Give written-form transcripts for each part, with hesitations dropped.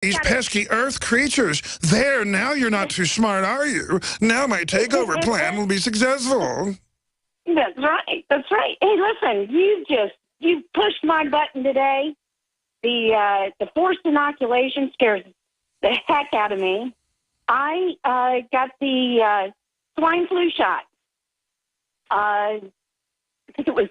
These pesky Earth creatures. There, now you're not too smart, are you? Now my takeover plan will be successful. That's right. That's right. Hey, listen, you pushed my button today. The forced inoculation scares the heck out of me. I got the swine flu shot. I think it was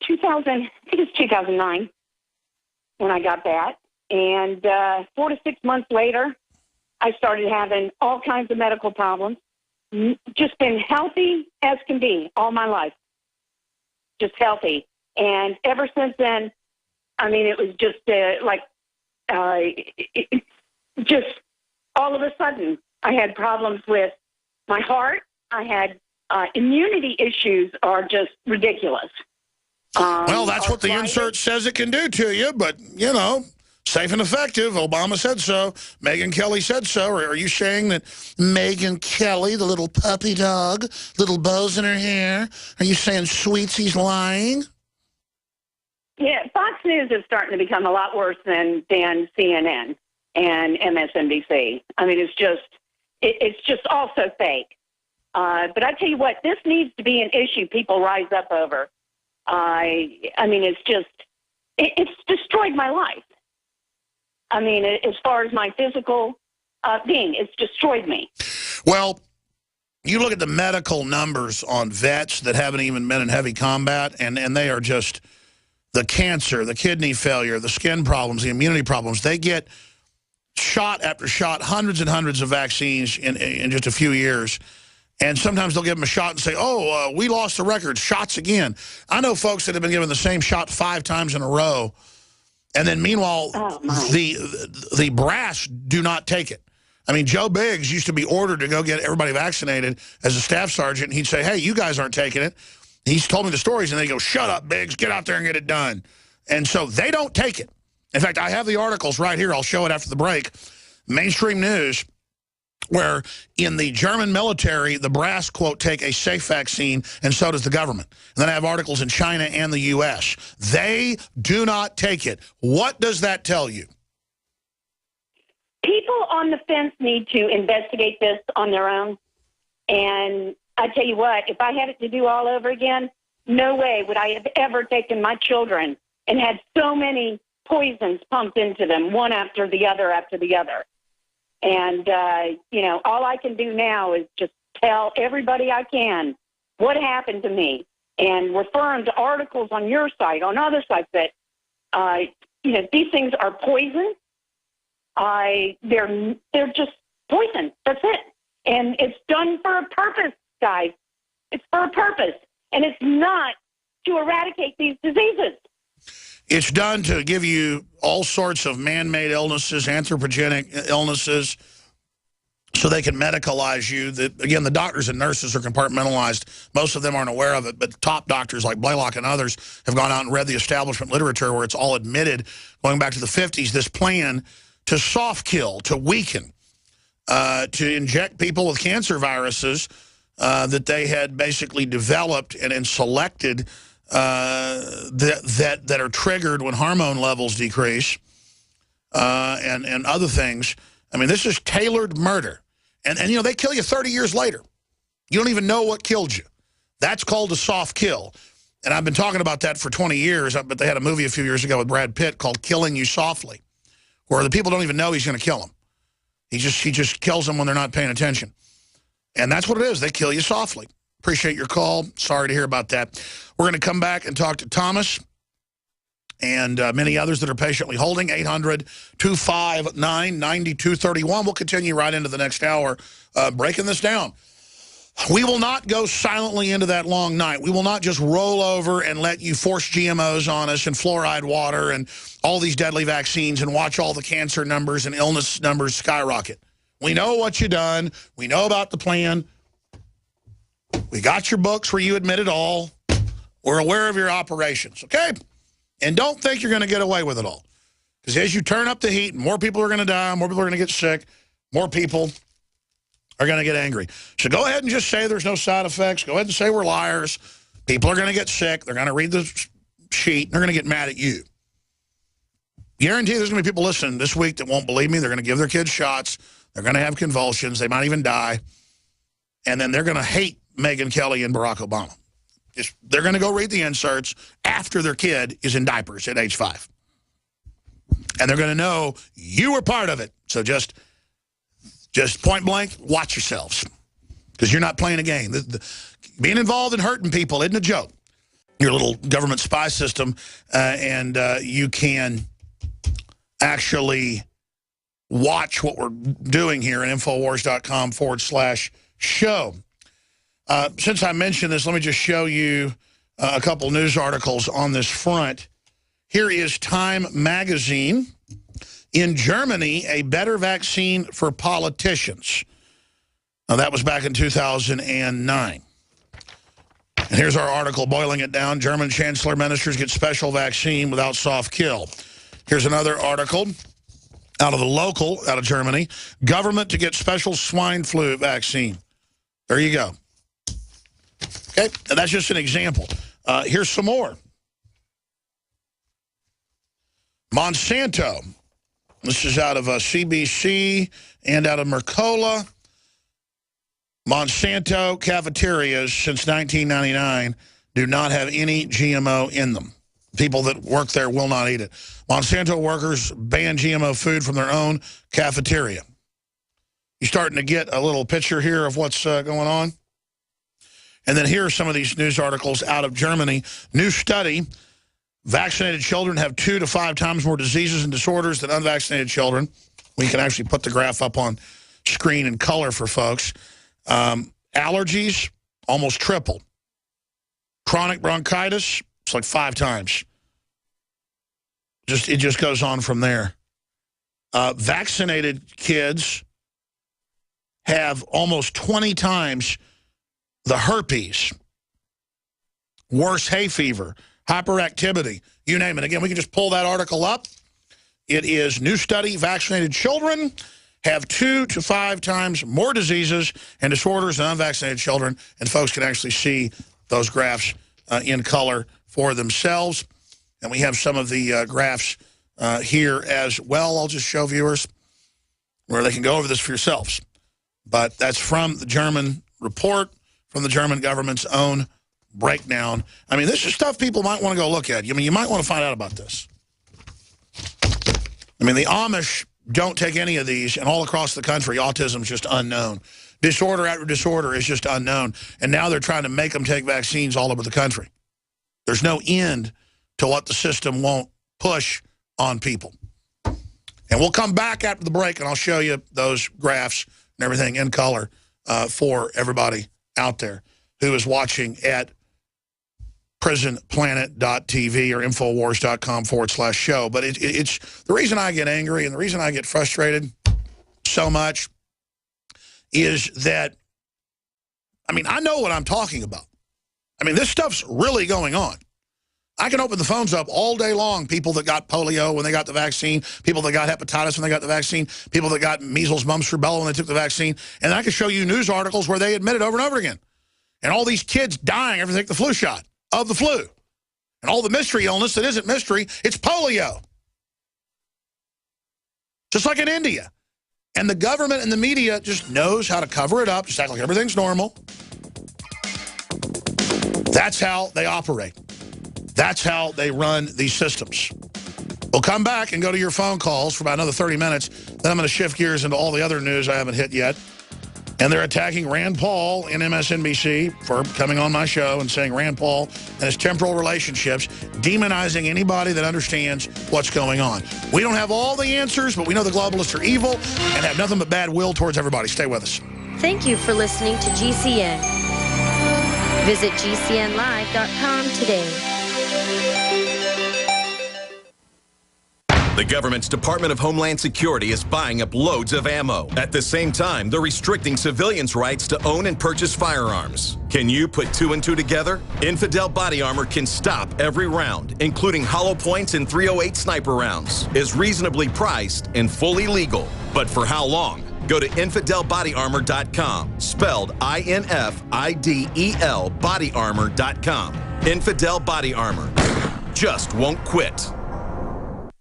2009 when I got that. And 4 to 6 months later, I started having all kinds of medical problems. Just been healthy as can be all my life. Just healthy. And ever since then, I mean, it was just just all of a sudden, I had problems with my heart. I had immunity issues are just ridiculous. Well, that's what the insert says it can do to you, but, you know, safe and effective. Obama said so. Megyn Kelly said so. Or are you saying that Megyn Kelly, the little puppy dog, little bows in her hair, are you saying Sweetsy's lying? Yeah, Fox News is starting to become a lot worse than CNN and MSNBC. I mean, it's just also fake. But I tell you what, this needs to be an issue people rise up over. I mean, it's destroyed my life. I mean, as far as my physical being, it's destroyed me. Well, you look at the medical numbers on vets that haven't even been in heavy combat, and they are just the cancer, the kidney failure, the skin problems, the immunity problems. They get shot after shot, hundreds and hundreds of vaccines in just a few years. And sometimes they'll give them a shot and say, oh, we lost the record, shots again. I know folks that have been given the same shot 5 times in a row. And then meanwhile, the brass do not take it. I mean, Joe Biggs used to be ordered to go get everybody vaccinated as a staff sergeant. And he'd say, hey, you guys aren't taking it. He's told me the stories, and they go, shut up, Biggs, get out there and get it done. And so they don't take it. In fact, I have the articles right here. I'll show it after the break. Mainstream News, where in the German military, the brass, quote, take a safe vaccine, and so does the government. And then I have articles in China and the U.S. They do not take it. What does that tell you? People on the fence need to investigate this on their own. And I tell you what, if I had it to do all over again, no way would I have ever taken my children and had so many poisons pumped into them, one after the other after the other. And, you know, all I can do now is just tell everybody I can what happened to me and refer them to articles on your site, on other sites that, you know, these things are poison. They're just poison. That's it. And it's done for a purpose, guys. It's for a purpose. And it's not to eradicate these diseases. It's done to give you all sorts of man-made illnesses, anthropogenic illnesses, so they can medicalize you. Again, the doctors and nurses are compartmentalized. Most of them aren't aware of it, but top doctors like Blaylock and others have gone out and read the establishment literature where it's all admitted, going back to the 50s, this plan to soft kill, to weaken, to inject people with cancer viruses that they had basically developed and selected that are triggered when hormone levels decrease, and other things. I mean, this is tailored murder. And you know, they kill you 30 years later. You don't even know what killed you. That's called a soft kill. And I've been talking about that for 20 years, but they had a movie a few years ago with Brad Pitt called Killing You Softly, where the people don't even know he's going to kill them. He just kills them when they're not paying attention. And that's what it is. They kill you softly. Appreciate your call. Sorry to hear about that. We're going to come back and talk to Thomas and many others that are patiently holding. 800-259-9231. We'll continue right into the next hour breaking this down. We will not go silently into that long night. We will not just roll over and let you force GMOs on us and fluoride water and all these deadly vaccines and watch all the cancer numbers and illness numbers skyrocket. We know what you've done. We know about the plan. We got your books where you admit it all. We're aware of your operations, okay? And don't think you're going to get away with it all. Because as you turn up the heat, more people are going to die, more people are going to get sick, more people are going to get angry. So go ahead and just say there's no side effects. Go ahead and say we're liars. People are going to get sick. They're going to read the sheet. And they're going to get mad at you. Guarantee there's going to be people listening this week that won't believe me. They're going to give their kids shots. They're going to have convulsions. They might even die. And then they're going to hate Megyn Kelly and Barack Obama. They're going to go read the inserts after their kid is in diapers at age 5. And they're going to know you were part of it. So just point blank, watch yourselves. Because you're not playing a game. Being involved in hurting people isn't a joke. Your little government spy system, and you can actually watch what we're doing here at Infowars.com/show. Since I mentioned this, let me just show you a couple news articles on this front. Here is Time magazine. In Germany, a better vaccine for politicians. Now, that was back in 2009. And here's our article, boiling it down. German Chancellor ministers get special vaccine without soft kill. Here's another article out of Germany. Government to get special swine flu vaccine. There you go. Okay, and that's just an example. Here's some more. Monsanto. This is out of CBC and out of Mercola. Monsanto cafeterias since 1999 do not have any GMO in them. People that work there will not eat it. Monsanto workers ban GMO food from their own cafeteria. You're starting to get a little picture here of what's going on. And then here are some of these news articles out of Germany. New study, vaccinated children have 2 to 5 times more diseases and disorders than unvaccinated children. We can actually put the graph up on screen in color for folks. Allergies, almost triple. Chronic bronchitis, it's like 5 times. It just goes on from there. Vaccinated kids have almost 20 times the herpes, worse hay fever, hyperactivity, you name it. Again, we can just pull that article up. It is new study, vaccinated children have 2 to 5 times more diseases and disorders than unvaccinated children, and folks can actually see those graphs in color for themselves. And we have some of the graphs here as well. I'll just show viewers where they can go over this for yourselves. But that's from the German report, from the German government's own breakdown. I mean, this is stuff people might want to go look at. I mean, you might want to find out about this. I mean, the Amish don't take any of these, and all across the country, autism is just unknown. Disorder after disorder is just unknown. And now they're trying to make them take vaccines all over the country. There's no end to what the system won't push on people. And we'll come back after the break, and I'll show you those graphs and everything in color for everybody out there who is watching at prisonplanet.tv or infowars.com/show. But it's the reason I get angry and the reason I get frustrated so much is that, I mean, I know what I'm talking about. I mean, this stuff's really going on. I can open the phones up all day long, people that got polio when they got the vaccine, people that got hepatitis when they got the vaccine, people that got measles, mumps, rubella when they took the vaccine, and I can show you news articles where they admit it over and over again. And all these kids dying after they take the flu shot of the flu. And all the mystery illness that isn't mystery, it's polio. Just like in India. And the government and the media just knows how to cover it up, just act like everything's normal. That's how they operate. That's how they run these systems. We'll come back and go to your phone calls for about another 30 minutes. Then I'm going to shift gears into all the other news I haven't hit yet. And they're attacking Rand Paul in MSNBC for coming on my show and saying Rand Paul and his temporal relationships, demonizing anybody that understands what's going on. We don't have all the answers, but we know the globalists are evil and have nothing but bad will towards everybody. Stay with us. Thank you for listening to GCN. Visit GCNlive.com today. The government's Department of Homeland Security is buying up loads of ammo. At the same time, they're restricting civilians' rights to own and purchase firearms. Can you put 2 and 2 together? Infidel Body Armor can stop every round, including hollow points and .308 sniper rounds, is reasonably priced and fully legal. But for how long? Go to InfidelBodyArmor.com, spelled INFIDEL bodyarmor.com. Infidel Body Armor. Just won't quit.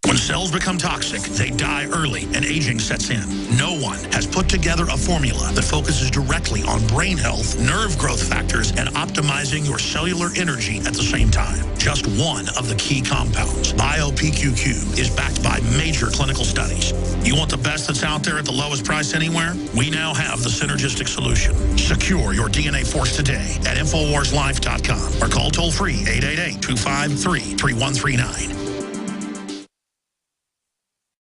When cells become toxic, they die early and aging sets in. No one has put together a formula that focuses directly on brain health, nerve growth factors, and optimizing your cellular energy at the same time. Just one of the key compounds, BioPQQ, is backed by major clinical studies. You want the best that's out there at the lowest price anywhere? We now have the synergistic solution. Secure your DNA Force today at InfoWarsLife.com or call toll-free 888-253-3139.